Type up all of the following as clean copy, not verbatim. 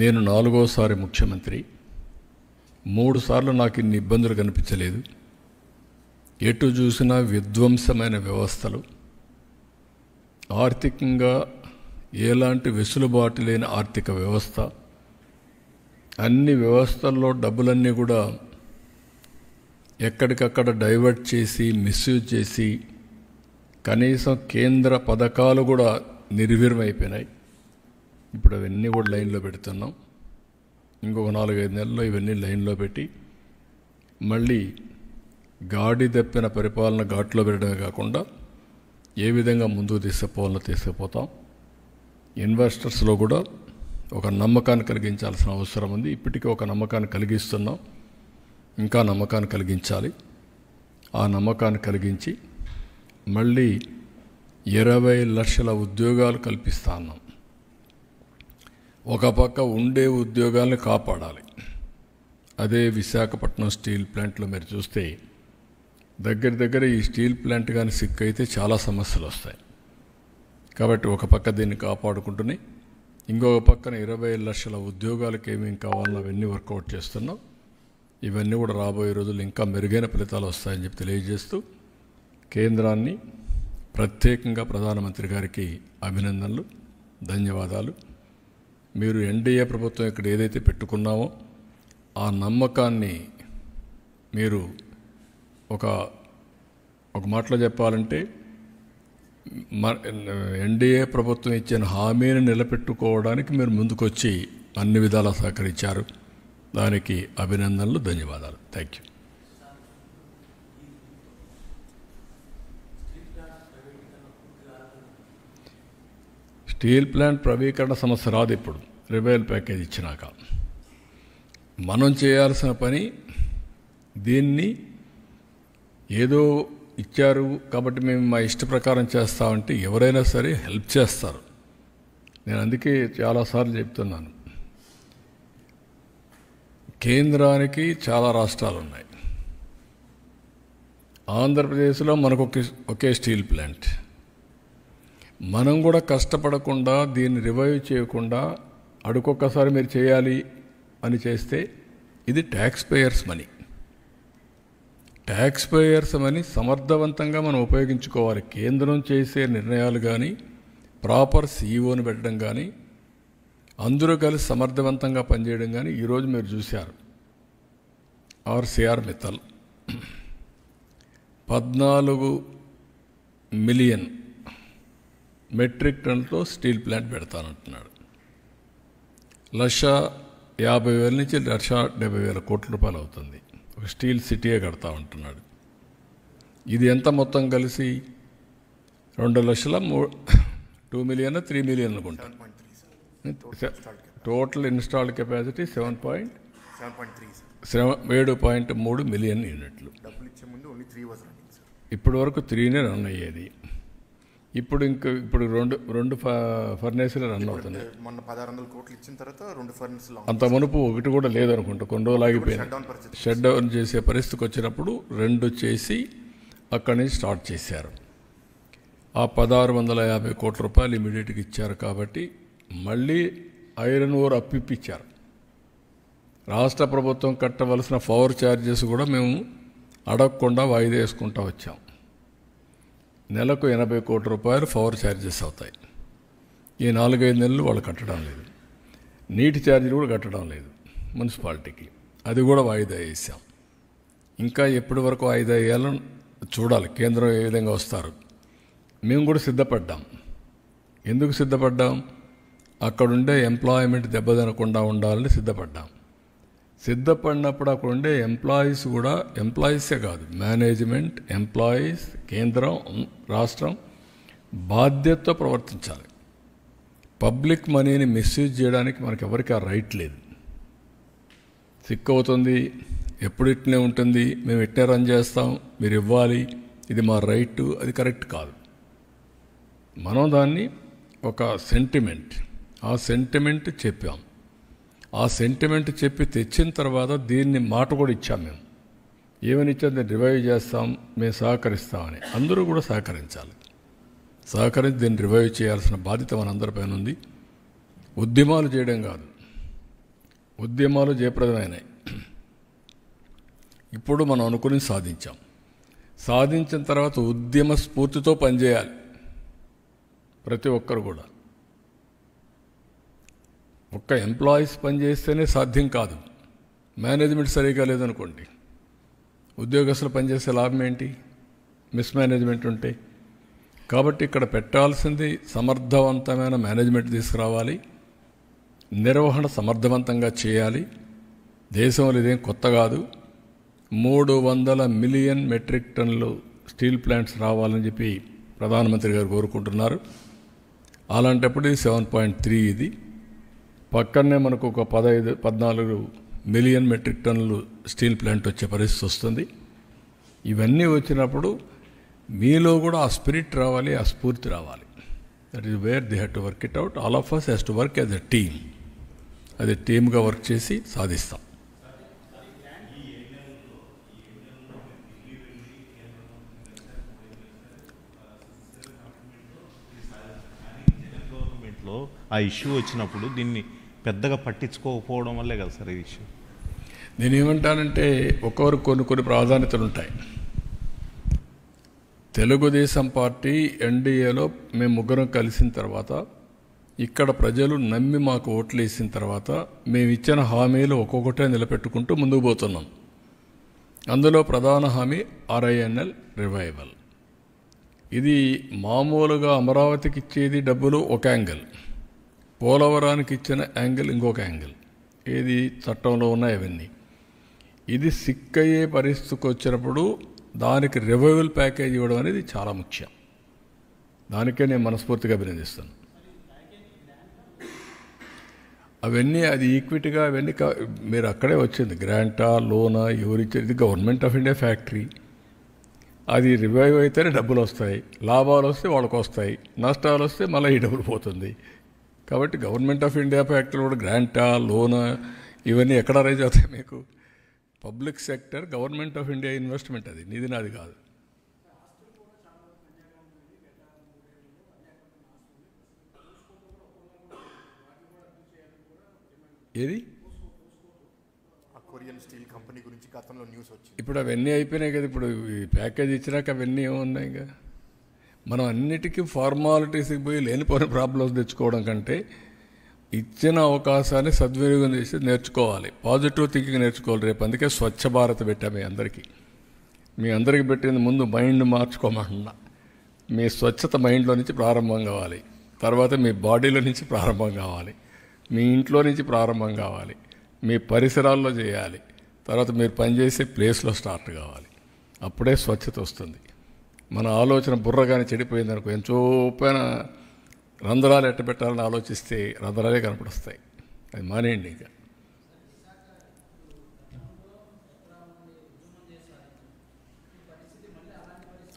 నేను 4వసారి ముఖ్యమంత్రి. 3 సార్లు నాకు ఇన్ని ఇబ్బందులు కనిపించలేదు. ఎటు చూసినా విధ్వంసమైన వ్యవస్థలు, ఆర్థికంగా ఎలాంటి వెసులుబాటు లేని ఆర్థిక వ్యవస్థ, అన్ని వ్యవస్థల్లో డబ్బులన్నీ కూడా ఎక్కడికక్కడ డైవర్ట్ చేసి మిస్యూజ్ చేసి కనీసం కేంద్ర పథకాలు కూడా నిర్వీర్యమైపోయినాయి. ఇప్పుడు అవన్నీ కూడా లైన్లో పెడుతున్నాం. ఇంకొక 4-5 నెలల్లో ఇవన్నీ లైన్లో పెట్టి మళ్ళీ గాడి తప్పిన పరిపాలన ఘాట్లో పెట్టడమే కాకుండా ఏ విధంగా ముందుకు తీసుకుపోతాం. ఇన్వెస్టర్స్లో కూడా ఒక నమ్మకాన్ని కలిగించాల్సిన అవసరం ఉంది. ఇప్పటికీ ఒక నమ్మకాన్ని కలిగిస్తున్నాం, ఇంకా నమ్మకాన్ని కలిగించాలి. ఆ నమ్మకాన్ని కలిగించి మళ్ళీ 20 లక్షల ఉద్యోగాలు కల్పిస్తా ఉన్నాం. ఒక పక్క ఉండే ఉద్యోగాలను కాపాడాలి. అదే విశాఖపట్నం స్టీల్ ప్లాంట్లో మీరు చూస్తే దగ్గర ఈ స్టీల్ ప్లాంట్ కానీ సిక్ అయితే చాలా సమస్యలు వస్తాయి. కాబట్టి ఒక పక్క దీన్ని కాపాడుకుంటూనే ఇంకొక పక్కన 20 లక్షల ఉద్యోగాలకు ఏమేమి కావాలో అవన్నీ వర్కౌట్ చేస్తున్నాం. ఇవన్నీ కూడా రాబోయే రోజులు ఇంకా మెరుగైన ఫలితాలు వస్తాయని చెప్పి తెలియజేస్తూ కేంద్రాన్ని ప్రత్యేకంగా ప్రధానమంత్రి గారికి అభినందనలు, ధన్యవాదాలు. మీరు ఎన్డీఏ ప్రభుత్వం ఇక్కడ ఏదైతే పెట్టుకున్నామో ఆ నమ్మకాన్ని మీరు ఒక మాటలో చెప్పాలంటే ఎన్డీఏ ప్రభుత్వం ఇచ్చిన హామీని నిలబెట్టుకోవడానికి మీరు ముందుకొచ్చి అన్ని విధాలా సహకరించారు. దానికి అభినందనలు, ధన్యవాదాలు. Thank you. స్టీల్ ప్లాంట్ ప్రైవేటీకరణ సమస్య రాదు. ఇప్పుడు రివైవల్ ప్యాకేజ్ ఇచ్చినాక మనం చేయాల్సిన పని, దీన్ని ఏదో ఇచ్చారు కాబట్టి మేము మా ఇష్ట ప్రకారం చేస్తామంటే ఎవరైనా సరే హెల్ప్ చేస్తారు. నేను అందుకే చాలాసార్లు చెప్తున్నాను, కేంద్రానికి చాలా రాష్ట్రాలు ఉన్నాయి. ఆంధ్రప్రదేశ్లో మనకు ఒకే స్టీల్ ప్లాంట్. మనం కూడా కష్టపడకుండా దీన్ని రివైవ్ చేయకుండా అడుకొక్కసారి మీరు చేయాలి అని చేస్తే ఇది taxpayers money. Taxpayers money సమర్థవంతంగా మనం ఉపయోగించుకోవాలి. కేంద్రం చేసే నిర్ణయాలు కానీ, ప్రాపర్ సీఈఓని పెట్టడం కానీ, అందరూ కలిసి సమర్థవంతంగా పనిచేయడం కానీ ఈరోజు మీరు చూశారు. ఆర్సీఆర్ మిత్తల్ 14 మిలియన్ మెట్రిక్ టన్నుతో స్టీల్ ప్లాంట్ పెడతానంటున్నాడు. 1,50,000 నుంచి 1,70,000 కోట్ల రూపాయలు అవుతుంది. ఒక స్టీల్ సిటీయే కడతా ఉంటున్నాడు. ఇది ఎంత మొత్తం కలిసి 2 లక్షల 2 మిలియన్ 3 మిలియన్ అనుకుంటా. టోటల్ ఇన్స్టాల్డ్ కెపాసిటీ 7.3 మిలియన్ యూనిట్లు. ఇప్పటి వరకు 3నే రన్ అయ్యేది. ఇప్పుడు రెండు ఫర్నేసులు రన్ అవుతున్నాయి. మొన్న 1,600 కోట్లు ఇచ్చిన తర్వాత 2 ఫర్నేసులు, అంత మునుపు ఒకటి కూడా లేదనుకుంటా. కొన్ని రోజులు ఆగిపోయింది. షట్ డౌన్ చేసే పరిస్థితికి వచ్చినప్పుడు 2 చేసి అక్కడి నుంచి స్టార్ట్ చేశారు. ఆ 1,650 కోట్ల రూపాయలు ఇమీడియట్గా ఇచ్చారు. కాబట్టి మళ్ళీ ఐరన్ ఓర్ అప్పిప్పించారు. రాష్ట్ర ప్రభుత్వం కట్టవలసిన పవర్ ఛార్జెస్ కూడా మేము అడగకుండా వాయిదా వేసుకుంటూ వచ్చాం. నెలకు 80 కోట్ల రూపాయలు పవర్ ఛార్జెస్ అవుతాయి. ఈ 4-5 నెలలు వాళ్ళు కట్టడం లేదు. నీటి ఛార్జీలు కూడా కట్టడం లేదు మున్సిపాలిటీకి. అది కూడా వాయిదా వేసాం. ఇంకా ఎప్పటి వరకు వాయిదా వేయాలో చూడాలి. కేంద్రం ఏ విధంగా వస్తారు. మేము కూడా సిద్ధపడ్డాం. ఎందుకు సిద్ధపడ్డాం? అక్కడుండే ఎంప్లాయ్మెంట్ దెబ్బతినకుండా ఉండాలని సిద్ధపడ్డాం. సిద్ధపడినప్పుడు అక్కడ ఉండే ఎంప్లాయీస్ కూడా, ఎంప్లాయీసే కాదు, మేనేజ్మెంట్, ఎంప్లాయీస్, కేంద్రం, రాష్ట్రం బాధ్యతతో ప్రవర్తించాలి. పబ్లిక్ మనీని మిస్యూజ్ చేయడానికి మనకి ఎవరికి ఆ రైట్ లేదు. సిక్ అవుతుంది, ఎప్పుడు ఇట్నే ఉంటుంది, మేము ఇట్నే రన్ చేస్తాం, మీరు ఇవ్వాలి, ఇది మా రైట్, అది కరెక్ట్ కాదు. మనం దాన్ని ఒక సెంటిమెంట్, ఆ సెంటిమెంట్ చెప్పాం. ఆ సెంటిమెంట్ చెప్పి తెచ్చిన తర్వాత దీన్ని మాట కూడా ఇచ్చాం. మేము ఏమని ఇచ్చాం? దీన్ని రివైవ్ చేస్తాం, మేము సహకరిస్తామని. అందరూ కూడా సహకరించాలి. సహకరించి దీన్ని రివైవ్ చేయాల్సిన బాధ్యత మనందరిపైన ఉంది. ఉద్యమాలు చేయడం కాదు, ఉద్యమాలు జయప్రదమైనాయి. ఇప్పుడు మనం అనుకుని సాధించాం. సాధించిన తర్వాత ఉద్యమ స్ఫూర్తితో పనిచేయాలి ప్రతి ఒక్కరు కూడా. ఒక్క ఎంప్లాయీస్ పనిచేస్తేనే సాధ్యం కాదు. మేనేజ్మెంట్ సరిగా లేదనుకోండి, ఉద్యోగస్తులు పనిచేసే లాభం ఏంటి? మిస్మేనేజ్మెంట్ ఉంటే. కాబట్టి ఇక్కడ పెట్టాల్సింది సమర్థవంతమైన మేనేజ్మెంట్ తీసుకురావాలి, నిర్వహణ సమర్థవంతంగా చేయాలి. దేశంలో ఇదేం కొత్త కాదు. 300 మిలియన్ మెట్రిక్ టన్నులు స్టీల్ ప్లాంట్స్ రావాలని చెప్పి ప్రధానమంత్రి గారు కోరుకుంటున్నారు. అలాంటప్పుడు ఇది 7.3, ఇది పక్కనే మనకు ఒక 14 మిలియన్ మెట్రిక్ టన్నులు స్టీల్ ప్లాంట్ వచ్చే పరిస్థితి వస్తుంది. ఇవన్నీ వచ్చినప్పుడు మీలో కూడా ఆ స్పిరిట్ రావాలి, ఆ స్ఫూర్తి రావాలి. That is where they have to work it out. All of us has to work as a team. అది టీమ్గా వర్క్ చేసి సాధిస్తాం. గవర్నమెంట్లో ఆ ఇష్యూ వచ్చినప్పుడు దీన్ని పెద్దగా పట్టించుకోకపోవడం వల్లే కదా సార్ ఈ ఇష్యూ. నేనేమంటానంటే ఒక్కొక్కరు కొన్ని ప్రాధాన్యతలు ఉంటాయి. తెలుగుదేశం పార్టీ ఎన్డీఏలో మేము ముగ్గురం కలిసిన తర్వాత, ఇక్కడ ప్రజలు నమ్మి మాకు ఓట్లు వేసిన తర్వాత మేము ఇచ్చిన హామీలు ఒక్కొక్కటే నిలబెట్టుకుంటూ ముందుకు పోతున్నాం. అందులో ప్రధాన హామీ RINL రివైవల్. ఇది మామూలుగా అమరావతికి ఇచ్చేది డబ్బులు ఒక యాంగిల్, పోలవరానికి ఇచ్చిన యాంగిల్ ఇంకొక యాంగిల్. ఏది చట్టంలో ఉన్నాయి అవన్నీ. ఇది సిక్ అయ్యే పరిస్థితికి వచ్చినప్పుడు దానికి రివైవల్ ప్యాకేజ్ ఇవ్వడం అనేది చాలా ముఖ్యం. దానికే నేను మనస్ఫూర్తిగా అభినందిస్తాను. అవన్నీ అది ఈక్విటీగా అవన్నీ మీరు అక్కడే వచ్చింది. గ్రాంటా, లోనా, ఎవరిచ్చారు? ఇది గవర్నమెంట్ ఆఫ్ ఇండియా ఫ్యాక్టరీ. అది రివైవ్ అయితేనే డబ్బులు వస్తాయి. లాభాలు వస్తే వాళ్ళకి వస్తాయి, నష్టాలు వస్తే మళ్ళీ ఈ డబ్బులు పోతుంది. కాబట్టి గవర్నమెంట్ ఆఫ్ ఇండియా ఫ్యాక్టరీ కూడా గ్రాంటా, లోనా ఇవన్నీ ఎక్కడ రైజ్ అవుతాయి మీకు? Public sector, government of India investment. అది నీది నాది కాదు. ఏది కొరియన్ స్టీల్ కంపెనీ గురించి గతంలో న్యూస్ వచ్చింది. ఇప్పుడు అవన్నీ అయిపోయినాయి కదా. ఇప్పుడు ఈ ప్యాకేజ్ ఇచ్చినాక అవన్నీ ఏమున్నాయి? ఇంకా మనం అన్నిటికీ ఫార్మాలిటీస్కి పోయి లేనిపోయిన ప్రాబ్లమ్స్ తెచ్చుకోవడం కంటే ఇచ్చిన అవకాశాన్ని సద్వినియోగం చేసి నేర్చుకోవాలి. పాజిటివ్ థింకింగ్ నేర్చుకోవాలి. రేపు అందుకే స్వచ్ఛ భారత్ పెట్టా మీ అందరికీ పెట్టింది. ముందు మైండ్ మార్చుకోమన్నా. మీ స్వచ్ఛత మైండ్లో నుంచి ప్రారంభం కావాలి. తర్వాత మీ బాడీలో నుంచి ప్రారంభం కావాలి. మీ ఇంట్లో నుంచి ప్రారంభం కావాలి. మీ పరిసరాల్లో చేయాలి. తర్వాత మీరు పనిచేసే ప్లేస్లో స్టార్ట్ కావాలి. అప్పుడే స్వచ్ఛత వస్తుంది. మన ఆలోచన బుర్రగానే చెడిపోయిందనుకో, ఎంచోపైన రంధ్రాలు ఎట్ట పెట్టాలని ఆలోచిస్తే రంధ్రాలే కనపడొస్తాయి. అది మానేయండి. ఇంకా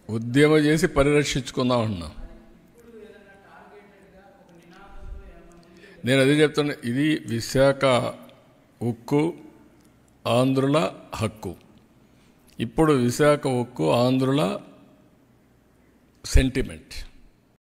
ఉద్యమం చేసి పరిరక్షించుకుందాం అన్నా. నేను అదే చెప్తున్నా. ఇది విశాఖ ఉక్కు ఆంధ్రుల హక్కు. ఇప్పుడు విశాఖ ఉక్కు ఆంధ్రుల సెంటిమెంట్.